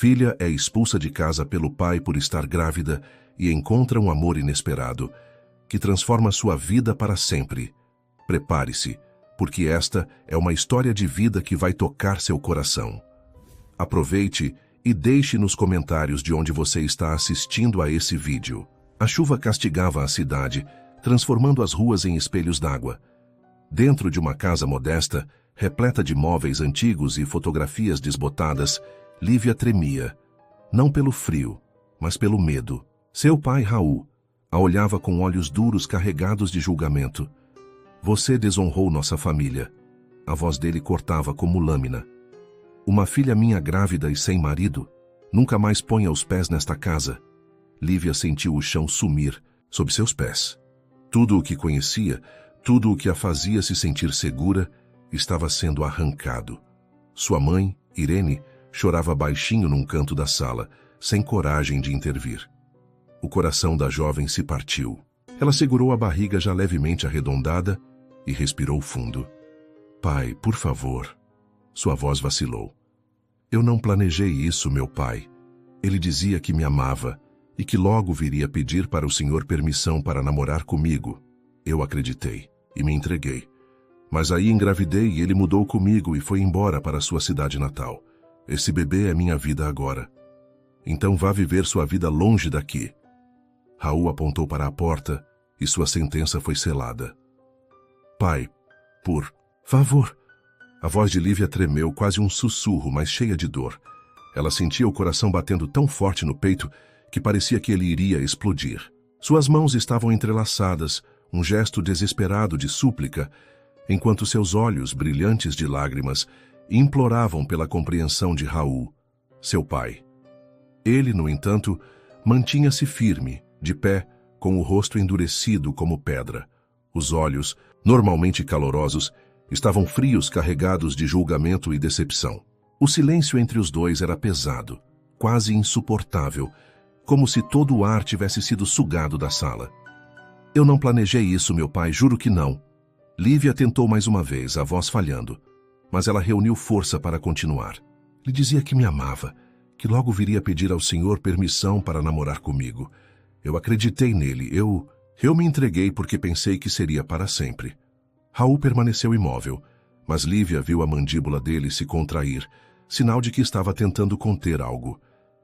Filha é expulsa de casa pelo pai por estar grávida e encontra um amor inesperado, que transforma sua vida para sempre. Prepare-se, porque esta é uma história de vida que vai tocar seu coração. Aproveite e deixe nos comentários de onde você está assistindo a esse vídeo. A chuva castigava a cidade, transformando as ruas em espelhos d'água. Dentro de uma casa modesta, repleta de móveis antigos e fotografias desbotadas, Lívia tremia, não pelo frio, mas pelo medo. Seu pai, Raul, a olhava com olhos duros carregados de julgamento. Você desonrou nossa família. A voz dele cortava como lâmina. Uma filha minha grávida e sem marido. Nunca mais ponha os pés nesta casa. Lívia sentiu o chão sumir sob seus pés. Tudo o que conhecia, tudo o que a fazia se sentir segura, estava sendo arrancado. Sua mãe, Irene, chorava baixinho num canto da sala, sem coragem de intervir. O coração da jovem se partiu. Ela segurou a barriga já levemente arredondada e respirou fundo. Pai, por favor. Sua voz vacilou. Eu não planejei isso, meu pai. Ele dizia que me amava e que logo viria pedir para o senhor permissão para namorar comigo. Eu acreditei e me entreguei. Mas aí engravidei e ele mudou comigo e foi embora para sua cidade natal. Esse bebê é minha vida agora. Então vá viver sua vida longe daqui. Raul apontou para a porta e sua sentença foi selada. Pai, por favor. A voz de Lívia tremeu, quase um sussurro, mas cheia de dor. Ela sentia o coração batendo tão forte no peito que parecia que ele iria explodir. Suas mãos estavam entrelaçadas, um gesto desesperado de súplica, enquanto seus olhos, brilhantes de lágrimas, imploravam pela compreensão de Raul, seu pai. Ele, no entanto, mantinha-se firme, de pé, com o rosto endurecido como pedra. Os olhos, normalmente calorosos, estavam frios, carregados de julgamento e decepção. O silêncio entre os dois era pesado, quase insuportável, como se todo o ar tivesse sido sugado da sala. Eu não planejei isso, meu pai, juro que não. Lívia tentou mais uma vez, a voz falhando, mas ela reuniu força para continuar. Lhe dizia que me amava, que logo viria pedir ao senhor permissão para namorar comigo. Eu acreditei nele, eu me entreguei porque pensei que seria para sempre. Raul permaneceu imóvel, mas Lívia viu a mandíbula dele se contrair, sinal de que estava tentando conter algo.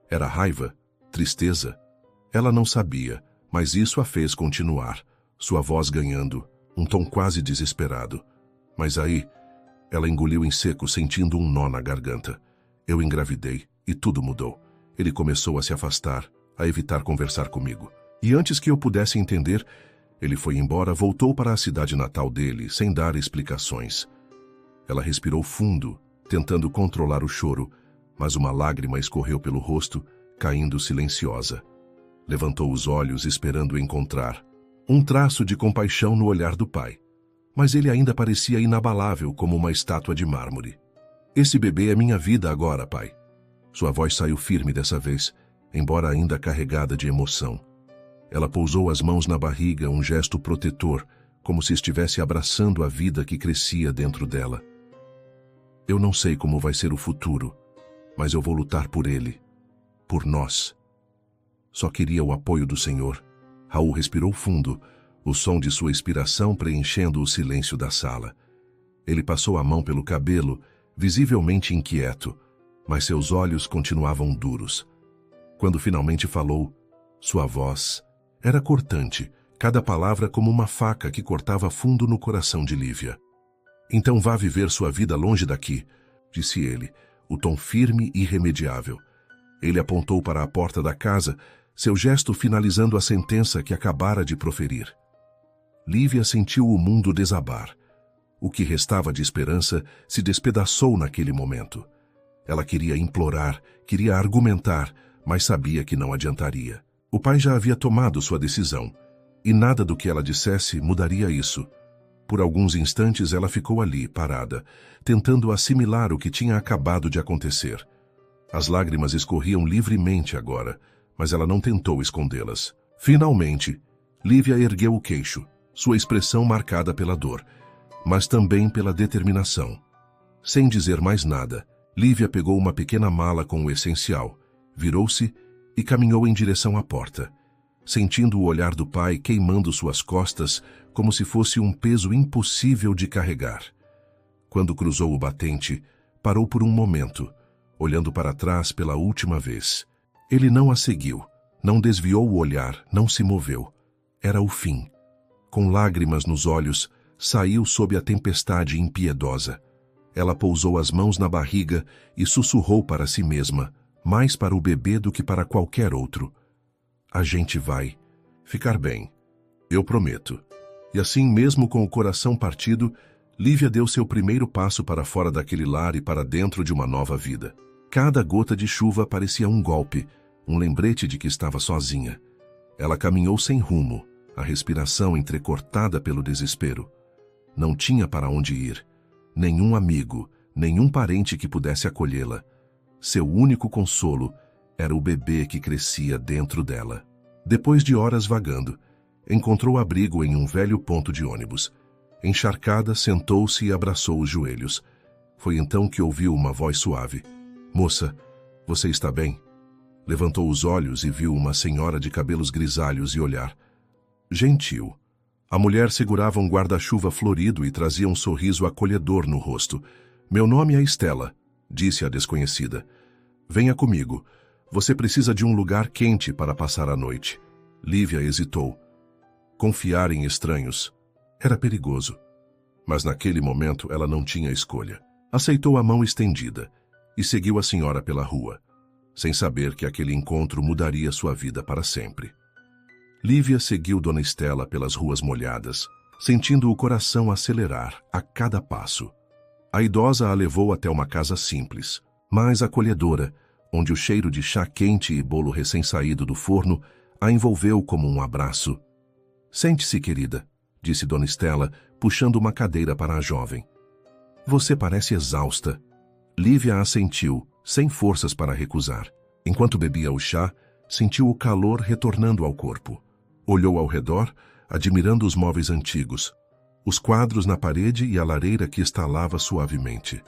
Era raiva? Tristeza? Ela não sabia, mas isso a fez continuar, sua voz ganhando, um tom quase desesperado. Mas aí, ela engoliu em seco, sentindo um nó na garganta. Eu engravidei e tudo mudou. Ele começou a se afastar, a evitar conversar comigo. E antes que eu pudesse entender, ele foi embora, voltou para a cidade natal dele, sem dar explicações. Ela respirou fundo, tentando controlar o choro, mas uma lágrima escorreu pelo rosto, caindo silenciosa. Levantou os olhos, esperando encontrar um traço de compaixão no olhar do pai. Mas ele ainda parecia inabalável como uma estátua de mármore. Esse bebê é minha vida agora, pai. Sua voz saiu firme dessa vez, embora ainda carregada de emoção. Ela pousou as mãos na barriga, um gesto protetor, como se estivesse abraçando a vida que crescia dentro dela. Eu não sei como vai ser o futuro, mas eu vou lutar por ele, por nós. Só queria o apoio do Senhor. Raul respirou fundo, o som de sua expiração preenchendo o silêncio da sala. Ele passou a mão pelo cabelo, visivelmente inquieto, mas seus olhos continuavam duros. Quando finalmente falou, sua voz era cortante, cada palavra como uma faca que cortava fundo no coração de Lívia. Então vá viver sua vida longe daqui, disse ele, o tom firme e irremediável. Ele apontou para a porta da casa, seu gesto finalizando a sentença que acabara de proferir. Lívia sentiu o mundo desabar. O que restava de esperança se despedaçou naquele momento. Ela queria implorar, queria argumentar, mas sabia que não adiantaria. O pai já havia tomado sua decisão, e nada do que ela dissesse mudaria isso. Por alguns instantes ela ficou ali, parada, tentando assimilar o que tinha acabado de acontecer. As lágrimas escorriam livremente agora, mas ela não tentou escondê-las. Finalmente, Lívia ergueu o queixo, sua expressão marcada pela dor, mas também pela determinação. Sem dizer mais nada, Lívia pegou uma pequena mala com o essencial Virou-se e caminhou em direção à porta, sentindo o olhar do pai queimando suas costas como se fosse um peso impossível de carregar. Quando cruzou o batente, parou por um momento, olhando para trás pela última vez. Ele não a seguiu, não desviou o olhar, não se moveu. Era o fim. Com lágrimas nos olhos, saiu sob a tempestade impiedosa. Ela pousou as mãos na barriga e sussurrou para si mesma, mais para o bebê do que para qualquer outro: "A gente vai ficar bem, eu prometo." E assim, mesmo com o coração partido, Lívia deu seu primeiro passo para fora daquele lar e para dentro de uma nova vida. Cada gota de chuva parecia um golpe, um lembrete de que estava sozinha. Ela caminhou sem rumo, a respiração entrecortada pelo desespero. Não tinha para onde ir. Nenhum amigo, nenhum parente que pudesse acolhê-la. Seu único consolo era o bebê que crescia dentro dela. Depois de horas vagando, encontrou abrigo em um velho ponto de ônibus. Encharcada, sentou-se e abraçou os joelhos. Foi então que ouviu uma voz suave: "Moça, você está bem?" Levantou os olhos e viu uma senhora de cabelos grisalhos e olhar gentil. A mulher segurava um guarda-chuva florido e trazia um sorriso acolhedor no rosto. "Meu nome é Estela", disse a desconhecida. "Venha comigo. Você precisa de um lugar quente para passar a noite." Lívia hesitou. Confiar em estranhos era perigoso. Mas naquele momento ela não tinha escolha. Aceitou a mão estendida e seguiu a senhora pela rua, sem saber que aquele encontro mudaria sua vida para sempre. Lívia seguiu Dona Estela pelas ruas molhadas, sentindo o coração acelerar a cada passo. A idosa a levou até uma casa simples, mas acolhedora, onde o cheiro de chá quente e bolo recém-saído do forno a envolveu como um abraço. "Sente-se, querida", disse Dona Estela, puxando uma cadeira para a jovem. "Você parece exausta." Lívia assentiu, sem forças para recusar. Enquanto bebia o chá, sentiu o calor retornando ao corpo. Olhou ao redor, admirando os móveis antigos, os quadros na parede e a lareira que estalava suavemente.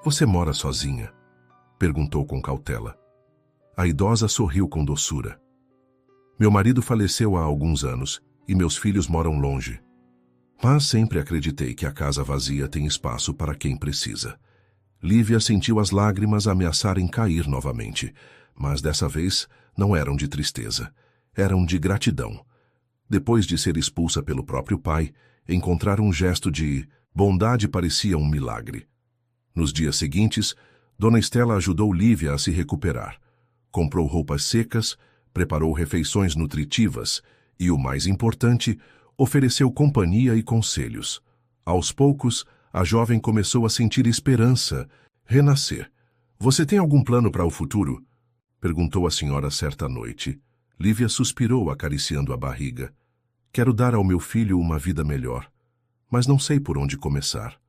"Você mora sozinha?" perguntou com cautela. A idosa sorriu com doçura. "Meu marido faleceu há alguns anos e meus filhos moram longe. Mas sempre acreditei que a casa vazia tem espaço para quem precisa." Lívia sentiu as lágrimas ameaçarem cair novamente, mas dessa vez não eram de tristeza, eram de gratidão. Depois de ser expulsa pelo próprio pai, encontrar um gesto de bondade parecia um milagre. Nos dias seguintes, Dona Estela ajudou Lívia a se recuperar. Comprou roupas secas, preparou refeições nutritivas e, o mais importante, ofereceu companhia e conselhos. Aos poucos, a jovem começou a sentir esperança, renascer. "Você tem algum plano para o futuro?" perguntou a senhora certa noite. Lívia suspirou, acariciando a barriga. "Quero dar ao meu filho uma vida melhor, mas não sei por onde começar."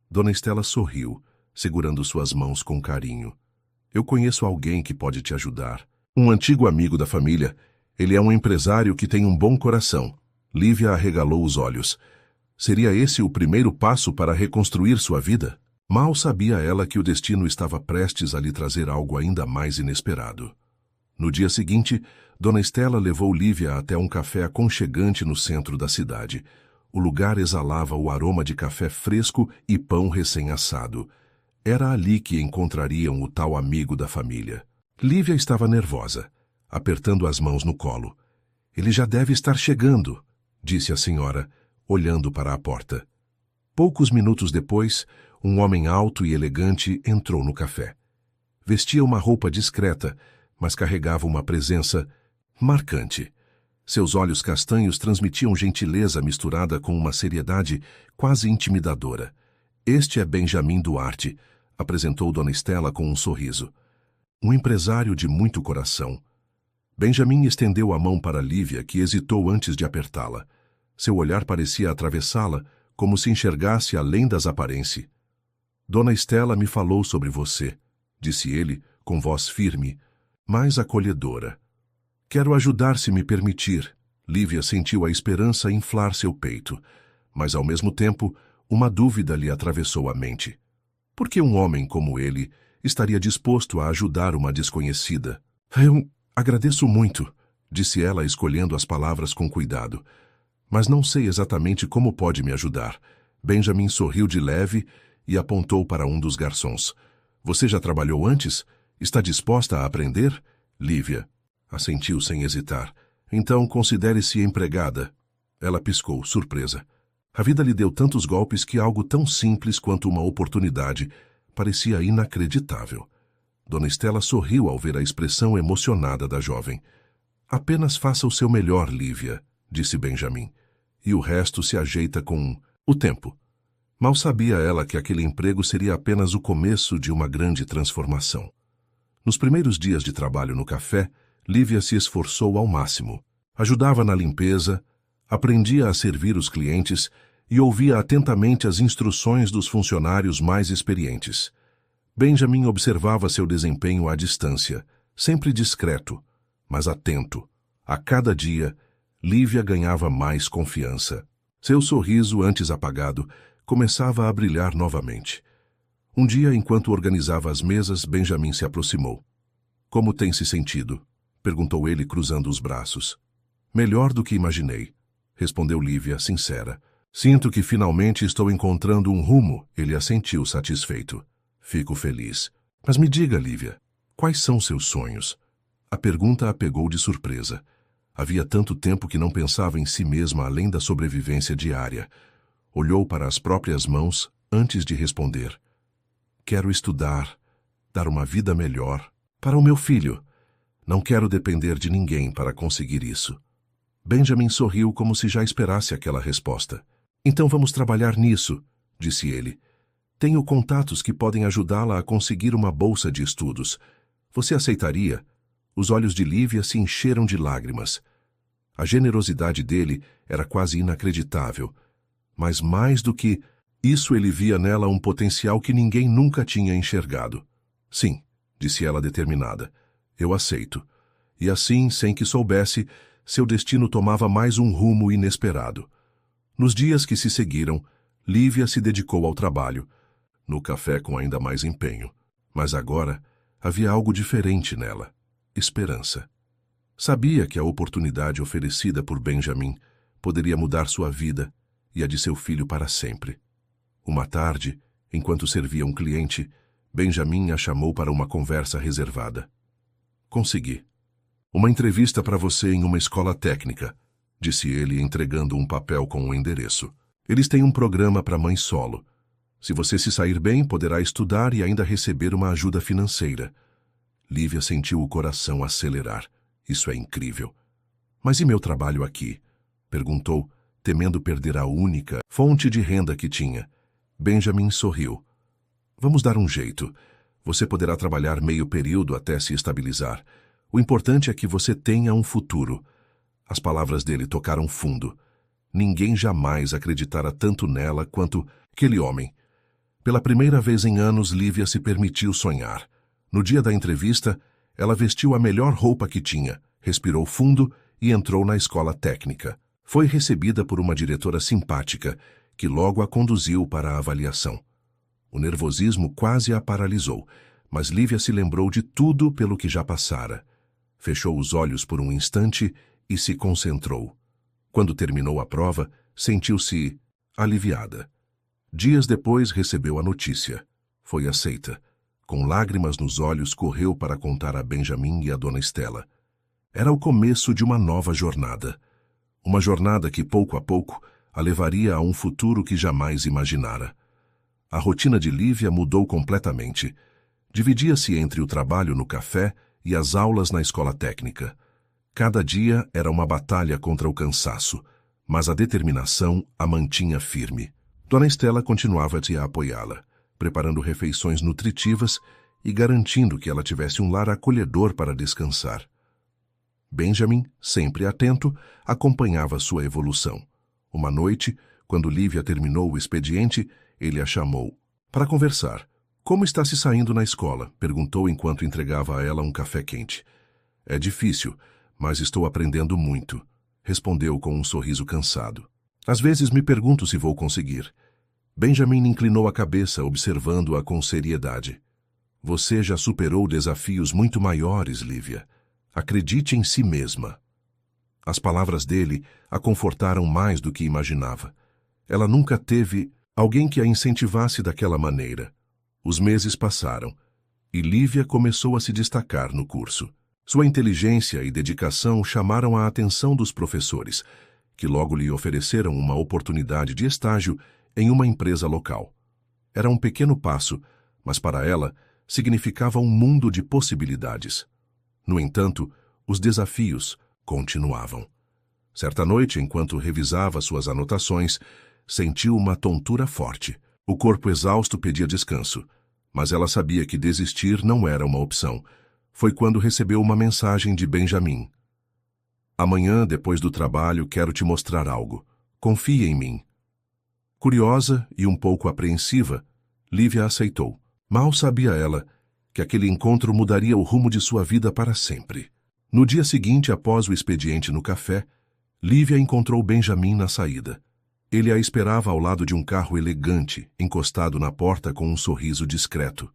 Dona Estela sorriu, segurando suas mãos com carinho. "Eu conheço alguém que pode te ajudar. Um antigo amigo da família. Ele é um empresário que tem um bom coração." Lívia arregalou os olhos. Seria esse o primeiro passo para reconstruir sua vida? Mal sabia ela que o destino estava prestes a lhe trazer algo ainda mais inesperado. No dia seguinte, Dona Estela levou Lívia até um café aconchegante no centro da cidade. O lugar exalava o aroma de café fresco e pão recém-assado. Era ali que encontrariam o tal amigo da família. Lívia estava nervosa, apertando as mãos no colo. "Ele já deve estar chegando", disse a senhora, olhando para a porta. Poucos minutos depois, um homem alto e elegante entrou no café. Vestia uma roupa discreta, mas carregava uma presença marcante. Seus olhos castanhos transmitiam gentileza misturada com uma seriedade quase intimidadora. "Este é Benjamin Duarte", apresentou Dona Estela com um sorriso. "Um empresário de muito coração." Benjamin estendeu a mão para Lívia, que hesitou antes de apertá-la. Seu olhar parecia atravessá-la, como se enxergasse além das aparências. "Dona Estela me falou sobre você", disse ele, com voz firme, mas acolhedora. "Quero ajudar se me permitir." Lívia sentiu a esperança inflar seu peito, mas ao mesmo tempo uma dúvida lhe atravessou a mente. Por que um homem como ele estaria disposto a ajudar uma desconhecida. Eu agradeço muito, disse ela, escolhendo as palavras com cuidado. Mas não sei exatamente como pode me ajudar. Benjamin sorriu de leve e apontou para um dos garçons. Você já trabalhou antes? Está disposta a aprender? Lívia assentiu sem hesitar. Então considere-se empregada. Ela piscou, surpresa. A vida lhe deu tantos golpes que algo tão simples quanto uma oportunidade parecia inacreditável. Dona Estela sorriu ao ver a expressão emocionada da jovem. Apenas faça o seu melhor, Lívia, disse Benjamin. E o resto se ajeita com o tempo. Mal sabia ela que aquele emprego seria apenas o começo de uma grande transformação. Nos primeiros dias de trabalho no café, Lívia se esforçou ao máximo. Ajudava na limpeza, aprendia a servir os clientes e ouvia atentamente as instruções dos funcionários mais experientes. Benjamin observava seu desempenho à distância, sempre discreto, mas atento. A cada dia, Lívia ganhava mais confiança. Seu sorriso, antes apagado, começava a brilhar novamente. Um dia, enquanto organizava as mesas, Benjamin se aproximou. Como tem se sentido? Perguntou ele, cruzando os braços. Melhor do que imaginei, respondeu Lívia, sincera. Sinto que finalmente estou encontrando um rumo, ele assentiu satisfeito. Fico feliz. Mas me diga, Lívia, quais são seus sonhos? A pergunta a pegou de surpresa. Havia tanto tempo que não pensava em si mesma além da sobrevivência diária. Olhou para as próprias mãos antes de responder. Quero estudar, dar uma vida melhor para o meu filho. Não quero depender de ninguém para conseguir isso. Benjamin sorriu como se já esperasse aquela resposta. Então vamos trabalhar nisso, disse ele. Tenho contatos que podem ajudá-la a conseguir uma bolsa de estudos. Você aceitaria? Os olhos de Lívia se encheram de lágrimas. A generosidade dele era quase inacreditável. Mas mais do que isso, ele via nela um potencial que ninguém nunca tinha enxergado. Sim, disse ela determinada. Eu aceito. E assim, sem que soubesse, seu destino tomava mais um rumo inesperado. Nos dias que se seguiram, Lívia se dedicou ao trabalho, no café com ainda mais empenho. Mas agora havia algo diferente nela. Esperança. Sabia que a oportunidade oferecida por Benjamin poderia mudar sua vida e a de seu filho para sempre. Uma tarde, enquanto servia um cliente, Benjamin a chamou para uma conversa reservada. Consegui. Uma entrevista para você em uma escola técnica, disse ele, entregando um papel com o endereço. Eles têm um programa para mãe solo. Se você se sair bem, poderá estudar e ainda receber uma ajuda financeira. Lívia sentiu o coração acelerar. Isso é incrível. Mas e meu trabalho aqui? Perguntou, temendo perder a única fonte de renda que tinha. Benjamin sorriu. Vamos dar um jeito. Você poderá trabalhar meio período até se estabilizar. O importante é que você tenha um futuro. As palavras dele tocaram fundo. Ninguém jamais acreditara tanto nela quanto aquele homem. Pela primeira vez em anos, Lívia se permitiu sonhar. No dia da entrevista, ela vestiu a melhor roupa que tinha, respirou fundo e entrou na escola técnica. Foi recebida por uma diretora simpática, que logo a conduziu para a avaliação. O nervosismo quase a paralisou, mas Lívia se lembrou de tudo pelo que já passara. Fechou os olhos por um instante e se concentrou. Quando terminou a prova, sentiu-se aliviada. Dias depois recebeu a notícia. Foi aceita. Com lágrimas nos olhos, correu para contar a Benjamin e a Dona Estela. Era o começo de uma nova jornada. Uma jornada que, pouco a pouco, a levaria a um futuro que jamais imaginara. A rotina de Lívia mudou completamente. Dividia-se entre o trabalho no café e as aulas na escola técnica. Cada dia era uma batalha contra o cansaço, mas a determinação a mantinha firme. Dona Estela continuava a apoiá-la, preparando refeições nutritivas e garantindo que ela tivesse um lar acolhedor para descansar. Benjamin, sempre atento, acompanhava sua evolução. Uma noite, quando Lívia terminou o expediente, ele a chamou para conversar. Como está se saindo na escola? Perguntou enquanto entregava a ela um café quente. É difícil, mas estou aprendendo muito, respondeu com um sorriso cansado. Às vezes me pergunto se vou conseguir. Benjamin inclinou a cabeça, observando-a com seriedade. Você já superou desafios muito maiores, Lívia. Acredite em si mesma. As palavras dele a confortaram mais do que imaginava. Ela nunca teve alguém que a incentivasse daquela maneira. Os meses passaram e Lívia começou a se destacar no curso. Sua inteligência e dedicação chamaram a atenção dos professores, que logo lhe ofereceram uma oportunidade de estágio em uma empresa local. Era um pequeno passo, mas para ela significava um mundo de possibilidades. No entanto, os desafios continuavam. Certa noite, enquanto revisava suas anotações, sentiu uma tontura forte. O corpo exausto pedia descanso, mas ela sabia que desistir não era uma opção. Foi quando recebeu uma mensagem de Benjamin. Amanhã, depois do trabalho, quero te mostrar algo. Confie em mim. Curiosa e um pouco apreensiva, Lívia aceitou. Mal sabia ela que aquele encontro mudaria o rumo de sua vida para sempre. No dia seguinte, após o expediente no café, Lívia encontrou Benjamin na saída. Ele a esperava ao lado de um carro elegante, encostado na porta com um sorriso discreto.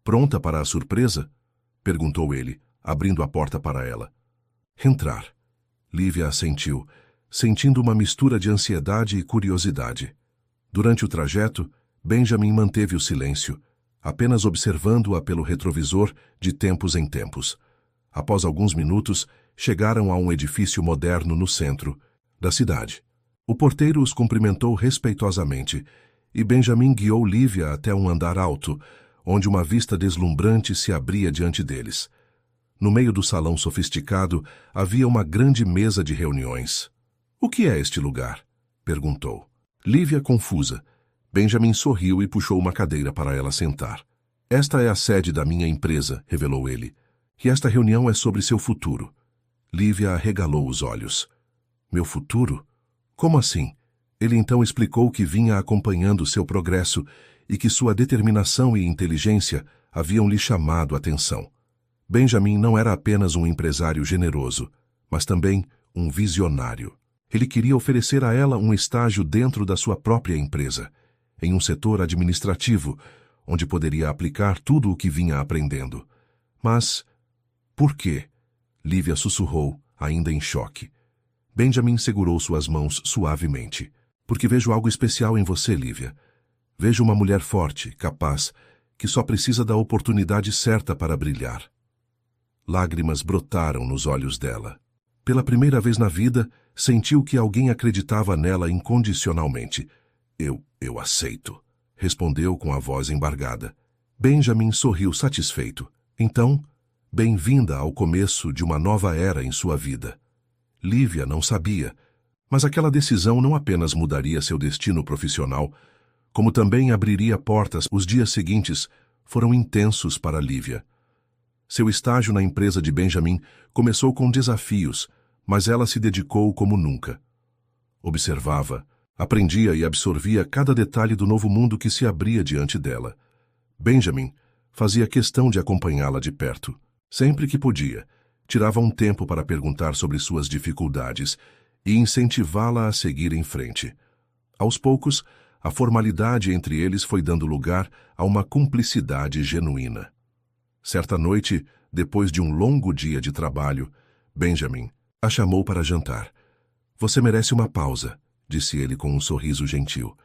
Pronta para a surpresa? Perguntou ele, abrindo a porta para ela. Entrar. Lívia assentiu, sentindo uma mistura de ansiedade e curiosidade. Durante o trajeto, Benjamin manteve o silêncio, apenas observando-a pelo retrovisor de tempos em tempos. Após alguns minutos, chegaram a um edifício moderno no centro da cidade. O porteiro os cumprimentou respeitosamente e Benjamin guiou Lívia até um andar alto, onde uma vista deslumbrante se abria diante deles. No meio do salão sofisticado havia uma grande mesa de reuniões. "O que é este lugar?" perguntou. Lívia confusa. Benjamin sorriu e puxou uma cadeira para ela sentar. "Esta é a sede da minha empresa", revelou ele. "E esta reunião é sobre seu futuro." Lívia arregalou os olhos. "Meu futuro? Como assim?" Ele então explicou que vinha acompanhando seu progresso e que sua determinação e inteligência haviam lhe chamado a atenção. Benjamin não era apenas um empresário generoso, mas também um visionário. Ele queria oferecer a ela um estágio dentro da sua própria empresa, em um setor administrativo, onde poderia aplicar tudo o que vinha aprendendo. Mas por quê? Lívia sussurrou, ainda em choque. Benjamin segurou suas mãos suavemente. "Porque vejo algo especial em você, Lívia. Vejo uma mulher forte, capaz, que só precisa da oportunidade certa para brilhar." Lágrimas brotaram nos olhos dela. Pela primeira vez na vida, sentiu que alguém acreditava nela incondicionalmente. Eu aceito", respondeu com a voz embargada. Benjamin sorriu satisfeito. "Então, bem-vinda ao começo de uma nova era em sua vida." Lívia não sabia, mas aquela decisão não apenas mudaria seu destino profissional, como também abriria portas. Os dias seguintes foram intensos para Lívia. Seu estágio na empresa de Benjamin começou com desafios, mas ela se dedicou como nunca. Observava, aprendia e absorvia cada detalhe do novo mundo que se abria diante dela. Benjamin fazia questão de acompanhá-la de perto. Sempre que podia, tirava um tempo para perguntar sobre suas dificuldades e incentivá-la a seguir em frente. Aos poucos, a formalidade entre eles foi dando lugar a uma cumplicidade genuína. Certa noite, depois de um longo dia de trabalho, Benjamin a chamou para jantar. "Você merece uma pausa", disse ele com um sorriso gentil.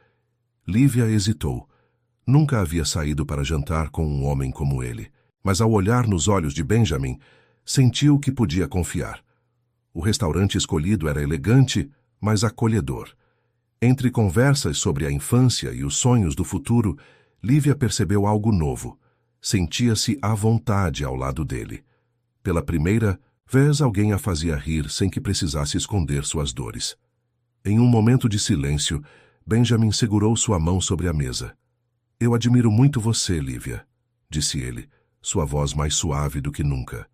Lívia hesitou. Nunca havia saído para jantar com um homem como ele, mas ao olhar nos olhos de Benjamin, sentiu que podia confiar. O restaurante escolhido era elegante, mas acolhedor. Entre conversas sobre a infância e os sonhos do futuro, Lívia percebeu algo novo. Sentia-se à vontade ao lado dele. Pela primeira vez, alguém a fazia rir sem que precisasse esconder suas dores. Em um momento de silêncio, Benjamin segurou sua mão sobre a mesa. "Eu admiro muito você, Lívia", disse ele, sua voz mais suave do que nunca.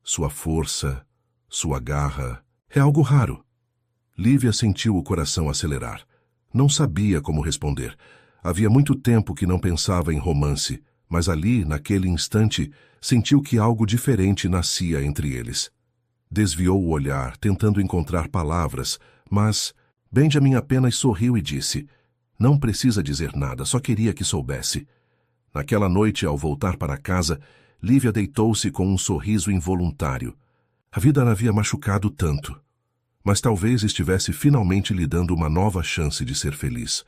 "Sua força, sua garra, é algo raro." Lívia sentiu o coração acelerar. Não sabia como responder. Havia muito tempo que não pensava em romance, mas ali, naquele instante, sentiu que algo diferente nascia entre eles. Desviou o olhar, tentando encontrar palavras, mas Benjamin apenas sorriu e disse: "Não precisa dizer nada, só queria que soubesse." Naquela noite, ao voltar para casa, Lívia deitou-se com um sorriso involuntário. A vida a havia machucado tanto. Mas talvez estivesse finalmente lhe dando uma nova chance de ser feliz.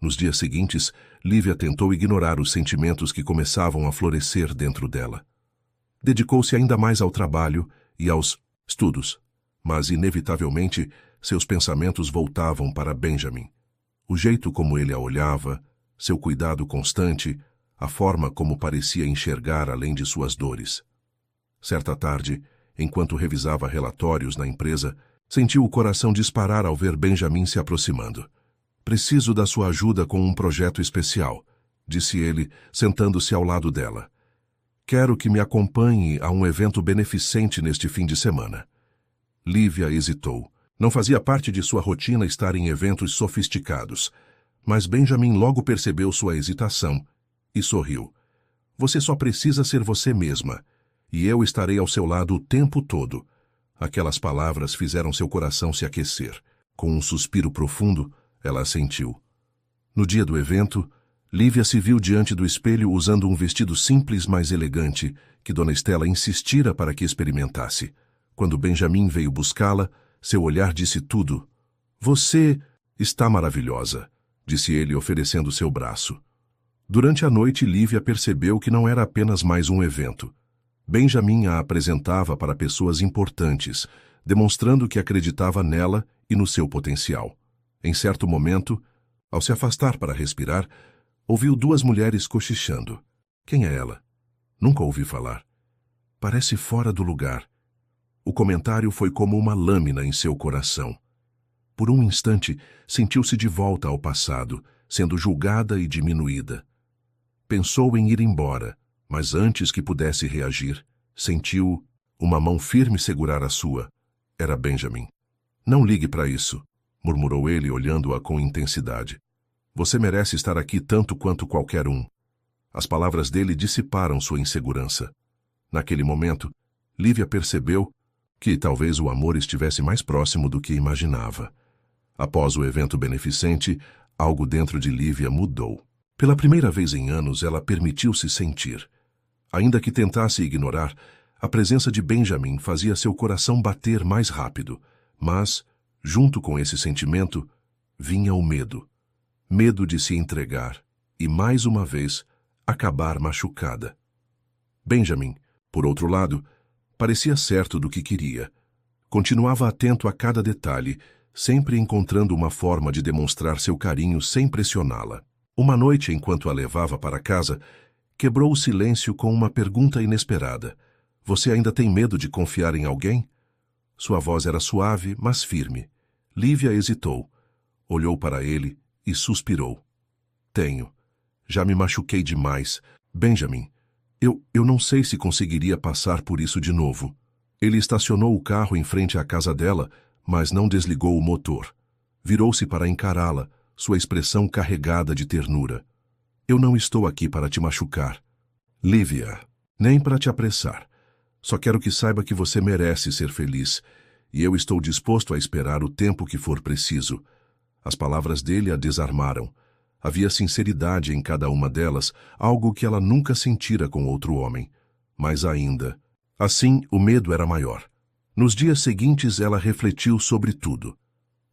Nos dias seguintes, Lívia tentou ignorar os sentimentos que começavam a florescer dentro dela. Dedicou-se ainda mais ao trabalho e aos estudos, mas inevitavelmente seus pensamentos voltavam para Benjamin. O jeito como ele a olhava, seu cuidado constante, a forma como parecia enxergar além de suas dores. Certa tarde, enquanto revisava relatórios na empresa, sentiu o coração disparar ao ver Benjamin se aproximando. "Preciso da sua ajuda com um projeto especial", disse ele, sentando-se ao lado dela. "Quero que me acompanhe a um evento beneficente neste fim de semana." Lívia hesitou. Não fazia parte de sua rotina estar em eventos sofisticados, mas Benjamin logo percebeu sua hesitação e sorriu. "Você só precisa ser você mesma, e eu estarei ao seu lado o tempo todo." Aquelas palavras fizeram seu coração se aquecer. Com um suspiro profundo, ela assentiu. No dia do evento, Lívia se viu diante do espelho usando um vestido simples, mas elegante, que Dona Estela insistira para que experimentasse. Quando Benjamin veio buscá-la, seu olhar disse tudo. "Você está maravilhosa", disse ele, oferecendo seu braço. Durante a noite, Lívia percebeu que não era apenas mais um evento. Benjamin a apresentava para pessoas importantes, demonstrando que acreditava nela e no seu potencial. Em certo momento, ao se afastar para respirar, ouviu duas mulheres cochichando. "Quem é ela? Nunca ouvi falar. Parece fora do lugar." O comentário foi como uma lâmina em seu coração. Por um instante, sentiu-se de volta ao passado, sendo julgada e diminuída. Pensou em ir embora, mas antes que pudesse reagir, sentiu uma mão firme segurar a sua. Era Benjamin. "Não ligue para isso", murmurou ele, olhando-a com intensidade. "Você merece estar aqui tanto quanto qualquer um." As palavras dele dissiparam sua insegurança. Naquele momento, Lívia percebeu que talvez o amor estivesse mais próximo do que imaginava. Após o evento beneficente, algo dentro de Lívia mudou. Pela primeira vez em anos, ela permitiu-se sentir. Ainda que tentasse ignorar, a presença de Benjamin fazia seu coração bater mais rápido. Mas, junto com esse sentimento, vinha o medo. Medo de se entregar e, mais uma vez, acabar machucada. Benjamin, por outro lado, parecia certo do que queria. Continuava atento a cada detalhe, sempre encontrando uma forma de demonstrar seu carinho sem pressioná-la. Uma noite, enquanto a levava para casa, quebrou o silêncio com uma pergunta inesperada. "Você ainda tem medo de confiar em alguém?" Sua voz era suave, mas firme. Lívia hesitou. Olhou para ele e suspirou. "Tenho. Já me machuquei demais. Benjamin, eu não sei se conseguiria passar por isso de novo." Ele estacionou o carro em frente à casa dela, mas não desligou o motor. Virou-se para encará-la, sua expressão carregada de ternura. "Eu não estou aqui para te machucar, Lívia, nem para te apressar. Só quero que saiba que você merece ser feliz, e eu estou disposto a esperar o tempo que for preciso." As palavras dele a desarmaram. Havia sinceridade em cada uma delas, algo que ela nunca sentira com outro homem. Mas ainda, assim, o medo era maior. Nos dias seguintes, ela refletiu sobre tudo.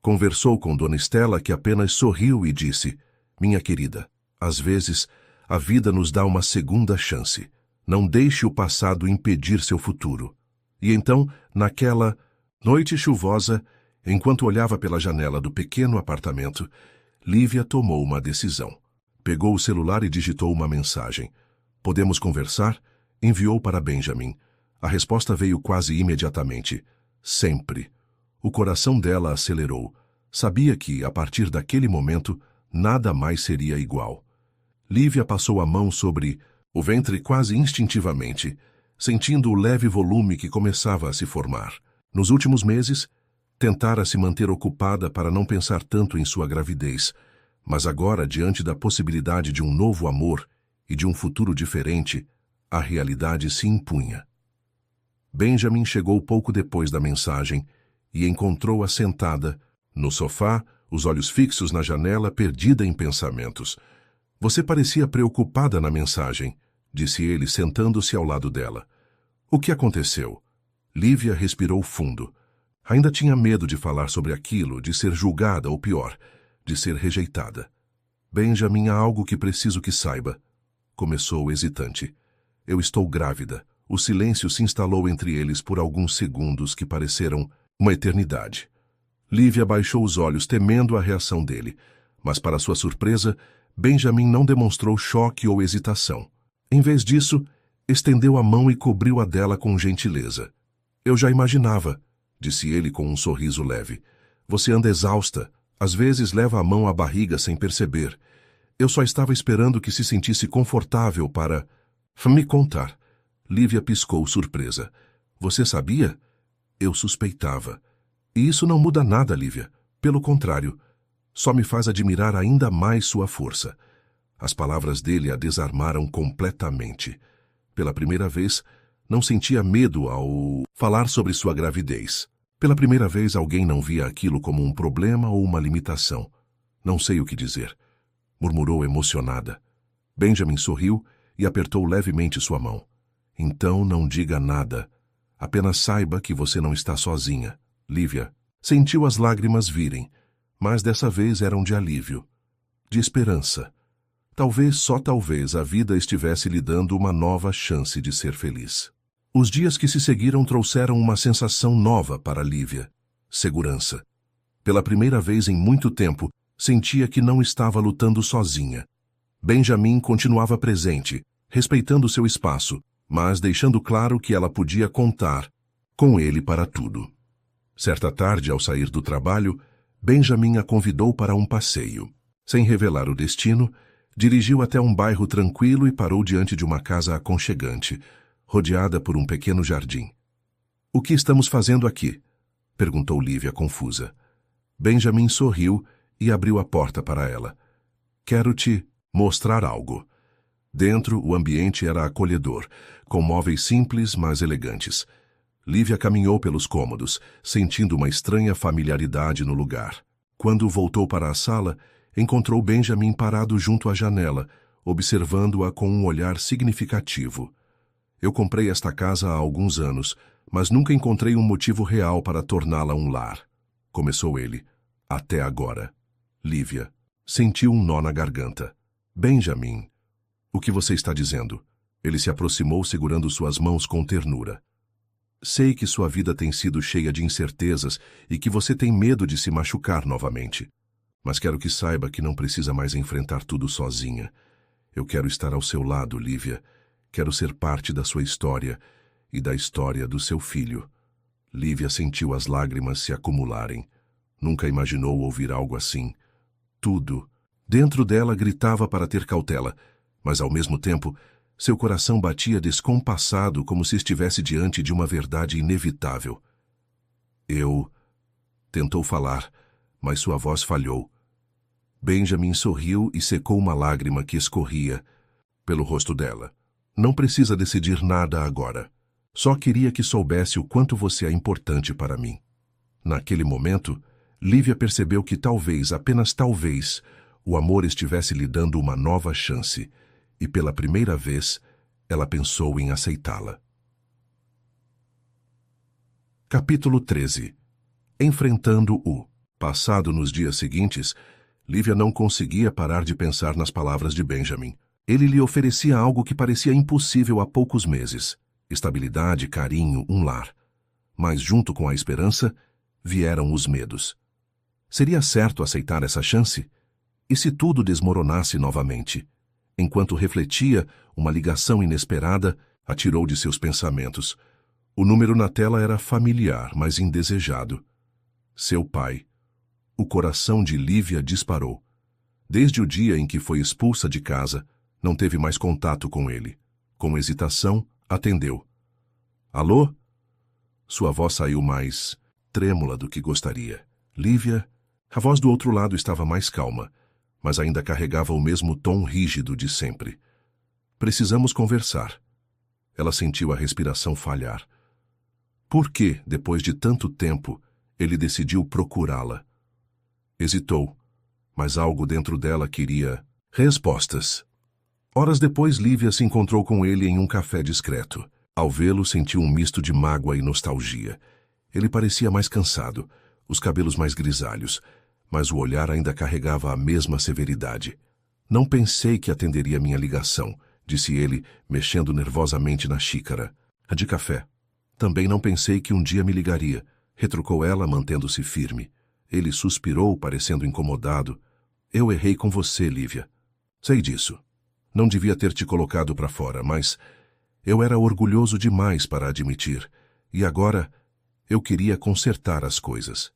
Conversou com Dona Estela, que apenas sorriu e disse: "Minha querida, às vezes, a vida nos dá uma segunda chance. Não deixe o passado impedir seu futuro." E então, naquela noite chuvosa, enquanto olhava pela janela do pequeno apartamento, Lívia tomou uma decisão. Pegou o celular e digitou uma mensagem. "Podemos conversar?" Enviou para Benjamin. A resposta veio quase imediatamente. "Sempre." O coração dela acelerou. Sabia que, a partir daquele momento, nada mais seria igual. Lívia passou a mão sobre o ventre quase instintivamente, sentindo o leve volume que começava a se formar. Nos últimos meses, tentara se manter ocupada para não pensar tanto em sua gravidez, mas agora, diante da possibilidade de um novo amor e de um futuro diferente, a realidade se impunha. Benjamin chegou pouco depois da mensagem e encontrou-a sentada, no sofá, os olhos fixos na janela, perdida em pensamentos. Você parecia preocupada na mensagem, disse ele, sentando-se ao lado dela. O que aconteceu? Lívia respirou fundo. Ainda tinha medo de falar sobre aquilo, de ser julgada ou pior, de ser rejeitada. Benjamin, há algo que preciso que saiba. Começou hesitante. Eu estou grávida. O silêncio se instalou entre eles por alguns segundos que pareceram uma eternidade. Lívia baixou os olhos, temendo a reação dele, mas, para sua surpresa, Benjamin não demonstrou choque ou hesitação. Em vez disso, estendeu a mão e cobriu a dela com gentileza. Eu já imaginava, disse ele com um sorriso leve. Você anda exausta, às vezes leva a mão à barriga sem perceber. Eu só estava esperando que se sentisse confortável para me contar. Lívia piscou, surpresa. Você sabia? Eu suspeitava. E isso não muda nada, Lívia. Pelo contrário, só me faz admirar ainda mais sua força. As palavras dele a desarmaram completamente. Pela primeira vez, não sentia medo ao falar sobre sua gravidez. Pela primeira vez, alguém não via aquilo como um problema ou uma limitação. Não sei o que dizer, murmurou emocionada. Benjamin sorriu e apertou levemente sua mão. Então não diga nada. Apenas saiba que você não está sozinha. Lívia sentiu as lágrimas virem, mas dessa vez eram de alívio, de esperança. Talvez, só talvez, a vida estivesse lhe dando uma nova chance de ser feliz. Os dias que se seguiram trouxeram uma sensação nova para Lívia. Segurança. Pela primeira vez em muito tempo, sentia que não estava lutando sozinha. Benjamin continuava presente, respeitando seu espaço, mas deixando claro que ela podia contar com ele para tudo. Certa tarde, ao sair do trabalho, Benjamin a convidou para um passeio. Sem revelar o destino, dirigiu até um bairro tranquilo e parou diante de uma casa aconchegante, rodeada por um pequeno jardim. — O que estamos fazendo aqui? Perguntou Lívia, confusa. Benjamin sorriu e abriu a porta para ela. — Quero te mostrar algo. Dentro, o ambiente era acolhedor, com móveis simples, mas elegantes. Lívia caminhou pelos cômodos, sentindo uma estranha familiaridade no lugar. Quando voltou para a sala, encontrou Benjamin parado junto à janela, observando-a com um olhar significativo. Eu comprei esta casa há alguns anos, mas nunca encontrei um motivo real para torná-la um lar. Começou ele. Até agora. Lívia sentiu um nó na garganta. Benjamin, o que você está dizendo? Ele se aproximou segurando suas mãos com ternura. Sei que sua vida tem sido cheia de incertezas e que você tem medo de se machucar novamente. Mas quero que saiba que não precisa mais enfrentar tudo sozinha. Eu quero estar ao seu lado, Lívia. Quero ser parte da sua história e da história do seu filho. Lívia sentiu as lágrimas se acumularem. Nunca imaginou ouvir algo assim. Tudo. Dentro dela gritava para ter cautela, mas ao mesmo tempo, seu coração batia descompassado como se estivesse diante de uma verdade inevitável. Tentou falar, mas sua voz falhou. Benjamin sorriu e secou uma lágrima que escorria pelo rosto dela. Não precisa decidir nada agora. Só queria que soubesse o quanto você é importante para mim. Naquele momento, Lívia percebeu que talvez, apenas talvez, o amor estivesse lhe dando uma nova chance, e pela primeira vez, ela pensou em aceitá-la. Capítulo 13. Enfrentando-o. Passado nos dias seguintes, Lívia não conseguia parar de pensar nas palavras de Benjamin. Ele lhe oferecia algo que parecia impossível há poucos meses. Estabilidade, carinho, um lar. Mas junto com a esperança, vieram os medos. Seria certo aceitar essa chance? E se tudo desmoronasse novamente? Enquanto refletia, uma ligação inesperada a tirou de seus pensamentos. O número na tela era familiar, mas indesejado. Seu pai. O coração de Lívia disparou. Desde o dia em que foi expulsa de casa, não teve mais contato com ele. Com hesitação, atendeu. Alô? Sua voz saiu mais trêmula do que gostaria. Lívia. A voz do outro lado estava mais calma, mas ainda carregava o mesmo tom rígido de sempre. Precisamos conversar. Ela sentiu a respiração falhar. Por que, depois de tanto tempo, ele decidiu procurá-la? Hesitou, mas algo dentro dela queria Respostas. Horas depois, Lívia se encontrou com ele em um café discreto. Ao vê-lo, sentiu um misto de mágoa e nostalgia. Ele parecia mais cansado, os cabelos mais grisalhos, mas o olhar ainda carregava a mesma severidade. Não pensei que atenderia minha ligação, disse ele, mexendo nervosamente na xícara. A de café. Também não pensei que um dia me ligaria, retrucou ela, mantendo-se firme. Ele suspirou, parecendo incomodado. Eu errei com você, Lívia. Sei disso. Não devia ter te colocado para fora, mas eu era orgulhoso demais para admitir. E agora eu queria consertar as coisas.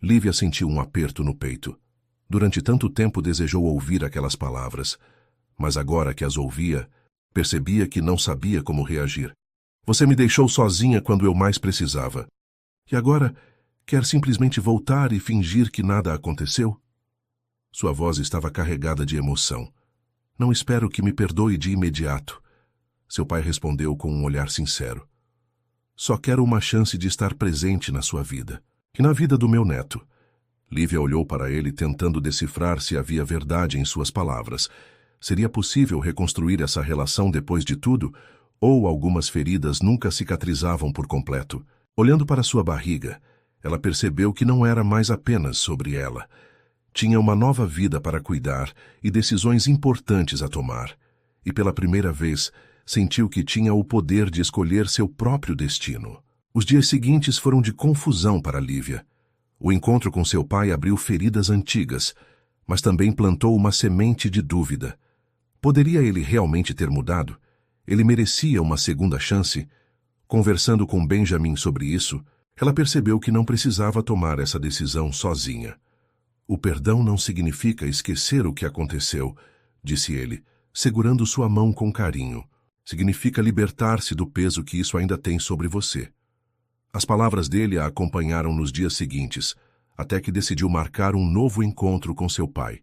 Lívia sentiu um aperto no peito. Durante tanto tempo desejou ouvir aquelas palavras, mas agora que as ouvia, percebia que não sabia como reagir. Você me deixou sozinha quando eu mais precisava. E agora quer simplesmente voltar e fingir que nada aconteceu? Sua voz estava carregada de emoção. Não espero que me perdoe de imediato. Seu pai respondeu com um olhar sincero. Só quero uma chance de estar presente na sua vida. E na vida do meu neto. Lívia olhou para ele tentando decifrar se havia verdade em suas palavras. Seria possível reconstruir essa relação depois de tudo? Ou algumas feridas nunca cicatrizavam por completo? Olhando para sua barriga, ela percebeu que não era mais apenas sobre ela. Tinha uma nova vida para cuidar e decisões importantes a tomar. E pela primeira vez, sentiu que tinha o poder de escolher seu próprio destino. Os dias seguintes foram de confusão para Lívia. O encontro com seu pai abriu feridas antigas, mas também plantou uma semente de dúvida. Poderia ele realmente ter mudado? Ele merecia uma segunda chance? Conversando com Benjamin sobre isso, ela percebeu que não precisava tomar essa decisão sozinha. O perdão não significa esquecer o que aconteceu, disse ele, segurando sua mão com carinho. Significa libertar-se do peso que isso ainda tem sobre você. As palavras dele a acompanharam nos dias seguintes, até que decidiu marcar um novo encontro com seu pai.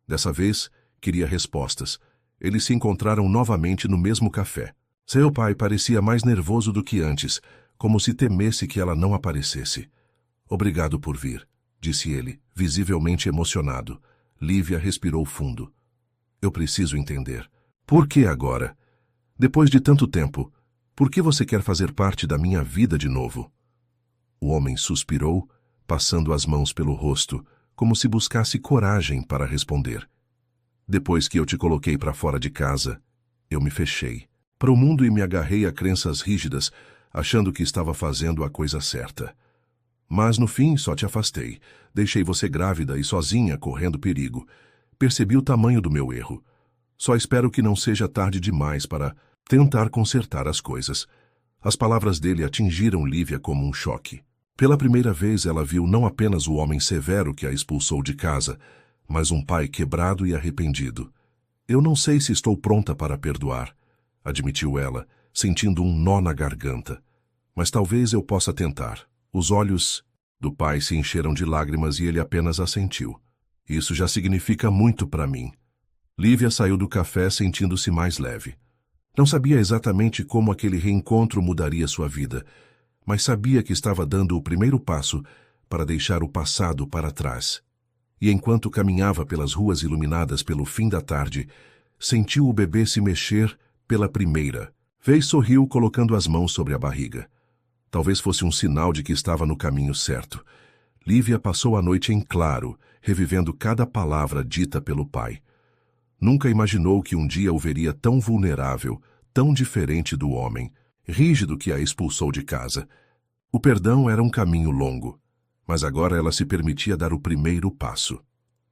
Dessa vez, queria respostas. Eles se encontraram novamente no mesmo café. Seu pai parecia mais nervoso do que antes, como se temesse que ela não aparecesse. Obrigado por vir, disse ele, visivelmente emocionado. Lívia respirou fundo. Eu preciso entender. Por que agora? Depois de tanto tempo, por que você quer fazer parte da minha vida de novo? O homem suspirou, passando as mãos pelo rosto, como se buscasse coragem para responder. Depois que eu te coloquei para fora de casa, eu me fechei para o mundo e me agarrei a crenças rígidas, achando que estava fazendo a coisa certa. Mas no fim só te afastei, deixei você grávida e sozinha correndo perigo. Percebi o tamanho do meu erro. Só espero que não seja tarde demais para tentar consertar as coisas. As palavras dele atingiram Lívia como um choque. Pela primeira vez ela viu não apenas o homem severo que a expulsou de casa, mas um pai quebrado e arrependido. Eu não sei se estou pronta para perdoar, admitiu ela, sentindo um nó na garganta. Mas talvez eu possa tentar. Os olhos do pai se encheram de lágrimas e ele apenas assentiu. Isso já significa muito para mim. Lívia saiu do café sentindo-se mais leve. Não sabia exatamente como aquele reencontro mudaria sua vida, mas sabia que estava dando o primeiro passo para deixar o passado para trás. E enquanto caminhava pelas ruas iluminadas pelo fim da tarde, sentiu o bebê se mexer pela primeira vez. Sorriu colocando as mãos sobre a barriga. Talvez fosse um sinal de que estava no caminho certo. Lívia passou a noite em claro, revivendo cada palavra dita pelo pai. Nunca imaginou que um dia o veria tão vulnerável, tão diferente do homem, rígido que a expulsou de casa. O perdão era um caminho longo, mas agora ela se permitia dar o primeiro passo.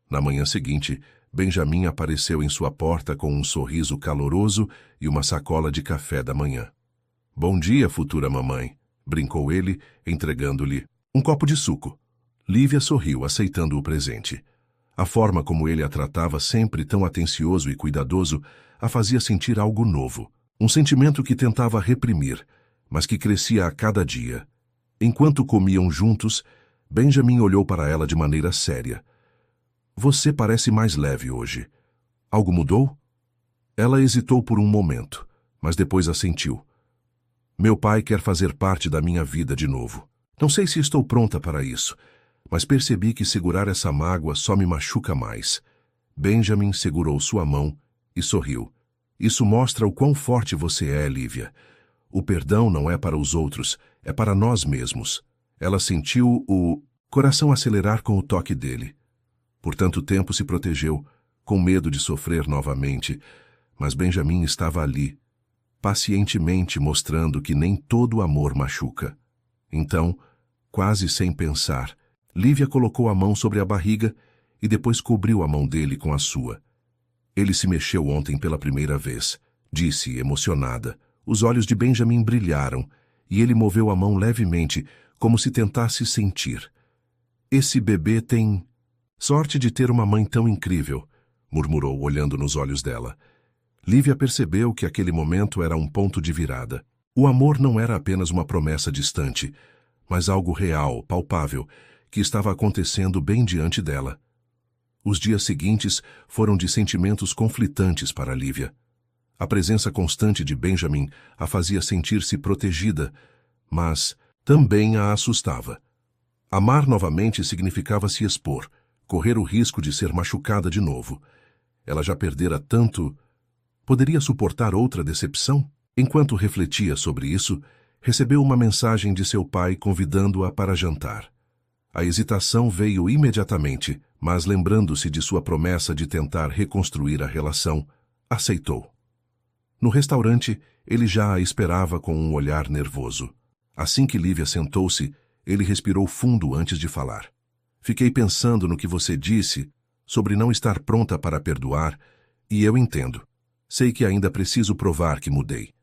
Na manhã seguinte, Benjamin apareceu em sua porta com um sorriso caloroso e uma sacola de café da manhã. Bom dia, futura mamãe, brincou ele, entregando-lhe um copo de suco. Lívia sorriu, aceitando o presente. A forma como ele a tratava, sempre tão atencioso e cuidadoso, a fazia sentir algo novo. Um sentimento que tentava reprimir, mas que crescia a cada dia. Enquanto comiam juntos, Benjamin olhou para ela de maneira séria. Você parece mais leve hoje. Algo mudou? Ela hesitou por um momento, mas depois assentiu. Meu pai quer fazer parte da minha vida de novo. Não sei se estou pronta para isso, mas percebi que segurar essa mágoa só me machuca mais. Benjamin segurou sua mão e sorriu. Isso mostra o quão forte você é, Lívia. O perdão não é para os outros, é para nós mesmos. Ela sentiu o coração acelerar com o toque dele. Por tanto tempo se protegeu, com medo de sofrer novamente, mas Benjamin estava ali, pacientemente mostrando que nem todo amor machuca. Então, quase sem pensar, Lívia colocou a mão sobre a barriga e depois cobriu a mão dele com a sua. Ele se mexeu ontem pela primeira vez, disse, emocionada. Os olhos de Benjamin brilharam e ele moveu a mão levemente, como se tentasse sentir. Esse bebê tem sorte de ter uma mãe tão incrível, murmurou, olhando nos olhos dela. Lívia percebeu que aquele momento era um ponto de virada. O amor não era apenas uma promessa distante, mas algo real, palpável, que estava acontecendo bem diante dela. Os dias seguintes foram de sentimentos conflitantes para Lívia. A presença constante de Benjamin a fazia sentir-se protegida, mas também a assustava. Amar novamente significava se expor, correr o risco de ser machucada de novo. Ela já perdera tanto. Poderia suportar outra decepção? Enquanto refletia sobre isso, recebeu uma mensagem de seu pai convidando-a para jantar. A hesitação veio imediatamente, mas lembrando-se de sua promessa de tentar reconstruir a relação, aceitou. No restaurante, ele já a esperava com um olhar nervoso. Assim que Lívia sentou-se, ele respirou fundo antes de falar. Fiquei pensando no que você disse sobre não estar pronta para perdoar, e eu entendo. Sei que ainda preciso provar que mudei.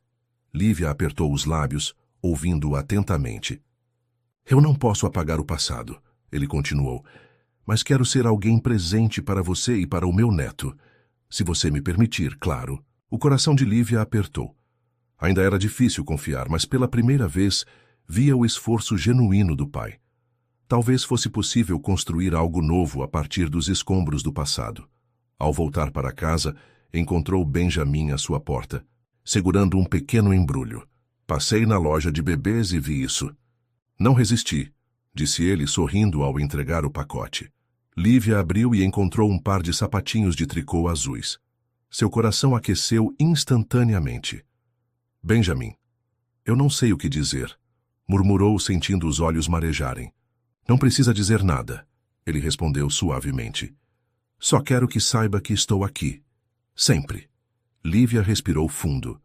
Lívia apertou os lábios, ouvindo-o atentamente. Eu não posso apagar o passado, ele continuou, mas quero ser alguém presente para você e para o meu neto. Se você me permitir, claro. O coração de Lívia apertou. Ainda era difícil confiar, mas pela primeira vez via o esforço genuíno do pai. Talvez fosse possível construir algo novo a partir dos escombros do passado. Ao voltar para casa, encontrou Benjamin à sua porta, segurando um pequeno embrulho. Passei na loja de bebês e vi isso. Não resisti, disse ele, sorrindo ao entregar o pacote. Lívia abriu e encontrou um par de sapatinhos de tricô azuis. Seu coração aqueceu instantaneamente. Benjamin, eu não sei o que dizer, murmurou, sentindo os olhos marejarem. Não precisa dizer nada, ele respondeu suavemente. Só quero que saiba que estou aqui. Sempre. Lívia respirou fundo.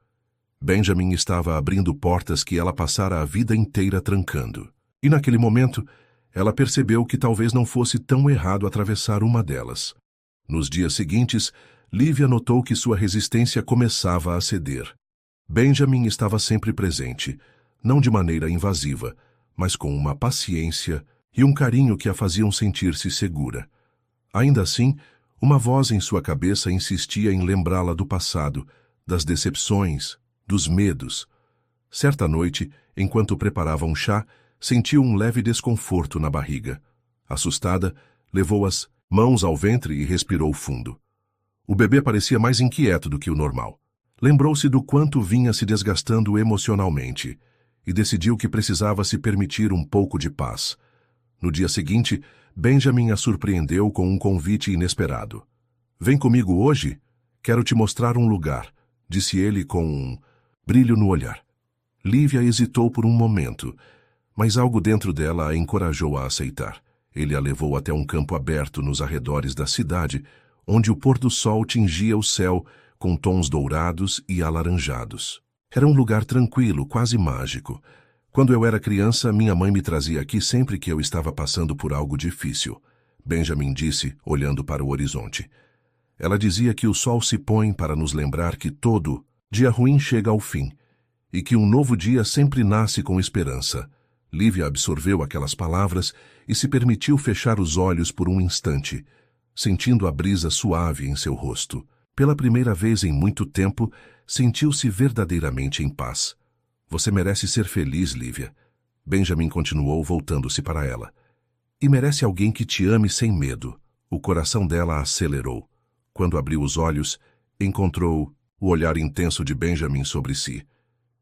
Benjamin estava abrindo portas que ela passara a vida inteira trancando. E naquele momento, ela percebeu que talvez não fosse tão errado atravessar uma delas. Nos dias seguintes, Lívia notou que sua resistência começava a ceder. Benjamin estava sempre presente, não de maneira invasiva, mas com uma paciência e um carinho que a faziam sentir-se segura. Ainda assim, uma voz em sua cabeça insistia em lembrá-la do passado, das decepções, dos medos. Certa noite, enquanto preparava um chá, sentiu um leve desconforto na barriga. Assustada, levou as mãos ao ventre e respirou fundo. O bebê parecia mais inquieto do que o normal. Lembrou-se do quanto vinha se desgastando emocionalmente e decidiu que precisava se permitir um pouco de paz. No dia seguinte, Benjamin a surpreendeu com um convite inesperado. Vem comigo hoje? Quero te mostrar um lugar, disse ele com um brilho no olhar. Lívia hesitou por um momento, mas algo dentro dela a encorajou a aceitar. Ele a levou até um campo aberto nos arredores da cidade, onde o pôr do sol tingia o céu com tons dourados e alaranjados. Era um lugar tranquilo, quase mágico. Quando eu era criança, minha mãe me trazia aqui sempre que eu estava passando por algo difícil, Benjamin disse, olhando para o horizonte. Ela dizia que o sol se põe para nos lembrar que todo dia ruim chega ao fim e que um novo dia sempre nasce com esperança. Lívia absorveu aquelas palavras e se permitiu fechar os olhos por um instante, sentindo a brisa suave em seu rosto. Pela primeira vez em muito tempo, sentiu-se verdadeiramente em paz. Você merece ser feliz, Lívia. Benjamin continuou, voltando-se para ela. E merece alguém que te ame sem medo. O coração dela acelerou. Quando abriu os olhos, encontrou o olhar intenso de Benjamin sobre si.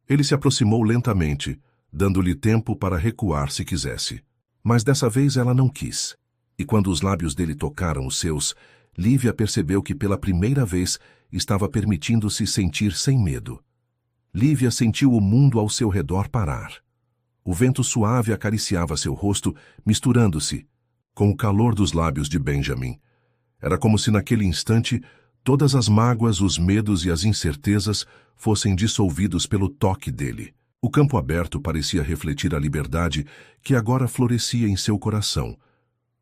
Ele se aproximou lentamente, dando-lhe tempo para recuar se quisesse. Mas dessa vez ela não quis. E quando os lábios dele tocaram os seus, Lívia percebeu que pela primeira vez estava permitindo-se sentir sem medo. Lívia sentiu o mundo ao seu redor parar. O vento suave acariciava seu rosto, misturando-se com o calor dos lábios de Benjamin. Era como se naquele instante todas as mágoas, os medos e as incertezas fossem dissolvidos pelo toque dele. O campo aberto parecia refletir a liberdade que agora florescia em seu coração,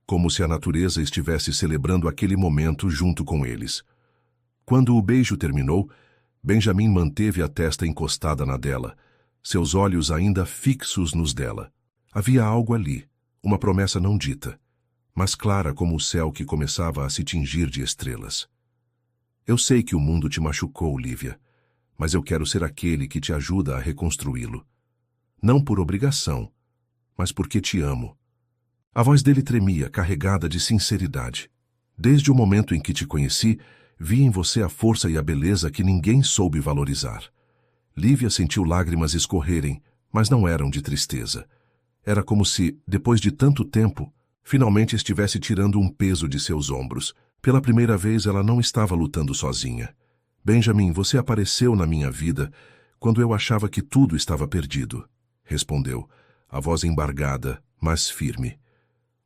como se a natureza estivesse celebrando aquele momento junto com eles. Quando o beijo terminou, Benjamin manteve a testa encostada na dela, seus olhos ainda fixos nos dela. Havia algo ali, uma promessa não dita, mas clara como o céu que começava a se tingir de estrelas. Eu sei que o mundo te machucou, Lívia, mas eu quero ser aquele que te ajuda a reconstruí-lo. Não por obrigação, mas porque te amo. A voz dele tremia, carregada de sinceridade. Desde o momento em que te conheci, vi em você a força e a beleza que ninguém soube valorizar. Lívia sentiu lágrimas escorrerem, mas não eram de tristeza. Era como se, depois de tanto tempo, finalmente estivesse tirando um peso de seus ombros. Pela primeira vez ela não estava lutando sozinha. Benjamin, você apareceu na minha vida quando eu achava que tudo estava perdido, respondeu, a voz embargada, mas firme.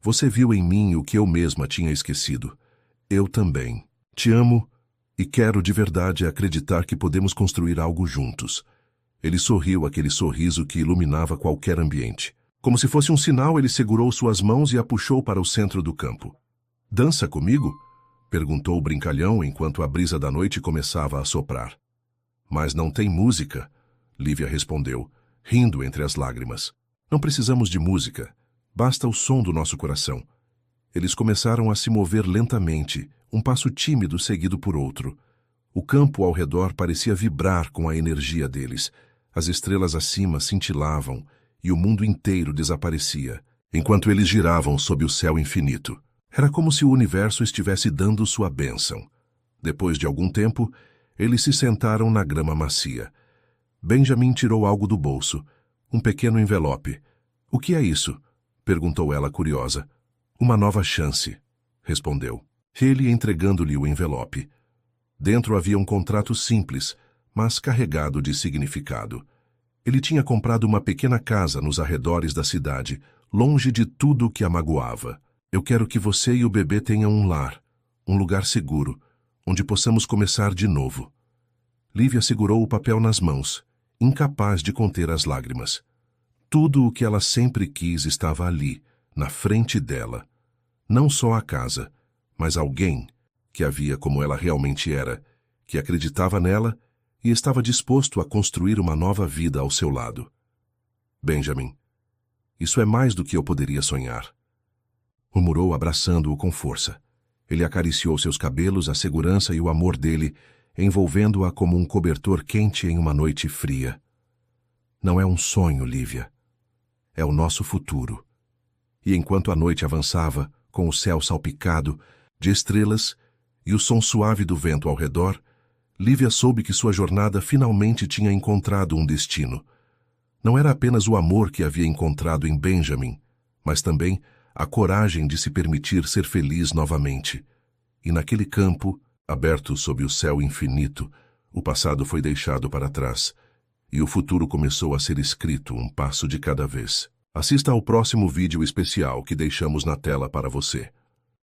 Você viu em mim o que eu mesma tinha esquecido. Eu também. Te amo e quero de verdade acreditar que podemos construir algo juntos. Ele sorriu, aquele sorriso que iluminava qualquer ambiente. Como se fosse um sinal, ele segurou suas mãos e a puxou para o centro do campo. Dança comigo? Perguntou o brincalhão enquanto a brisa da noite começava a soprar. Mas não tem música, Lívia respondeu, rindo entre as lágrimas. Não precisamos de música, basta o som do nosso coração. Eles começaram a se mover lentamente, um passo tímido seguido por outro. O campo ao redor parecia vibrar com a energia deles. As estrelas acima cintilavam e o mundo inteiro desaparecia, enquanto eles giravam sob o céu infinito. Era como se o universo estivesse dando sua bênção. Depois de algum tempo, eles se sentaram na grama macia. Benjamin tirou algo do bolso, um pequeno envelope. O que é isso? Perguntou ela curiosa. Uma nova chance, respondeu. Ele entregando-lhe o envelope. Dentro havia um contrato simples, mas carregado de significado. Ele tinha comprado uma pequena casa nos arredores da cidade, longe de tudo que a magoava. Eu quero que você e o bebê tenham um lar, um lugar seguro, onde possamos começar de novo. Lívia segurou o papel nas mãos, incapaz de conter as lágrimas. Tudo o que ela sempre quis estava ali, na frente dela. Não só a casa, mas alguém que a via como ela realmente era, que acreditava nela e estava disposto a construir uma nova vida ao seu lado. Benjamin, isso é mais do que eu poderia sonhar. Murmurou, abraçando-o com força. Ele acariciou seus cabelos, a segurança e o amor dele, envolvendo-a como um cobertor quente em uma noite fria. Não é um sonho, Lívia. É o nosso futuro. E enquanto a noite avançava, com o céu salpicado de estrelas e o som suave do vento ao redor, Lívia soube que sua jornada finalmente tinha encontrado um destino. Não era apenas o amor que havia encontrado em Benjamin, mas também a coragem de se permitir ser feliz novamente. E naquele campo, aberto sob o céu infinito, o passado foi deixado para trás, e o futuro começou a ser escrito um passo de cada vez. Assista ao próximo vídeo especial que deixamos na tela para você.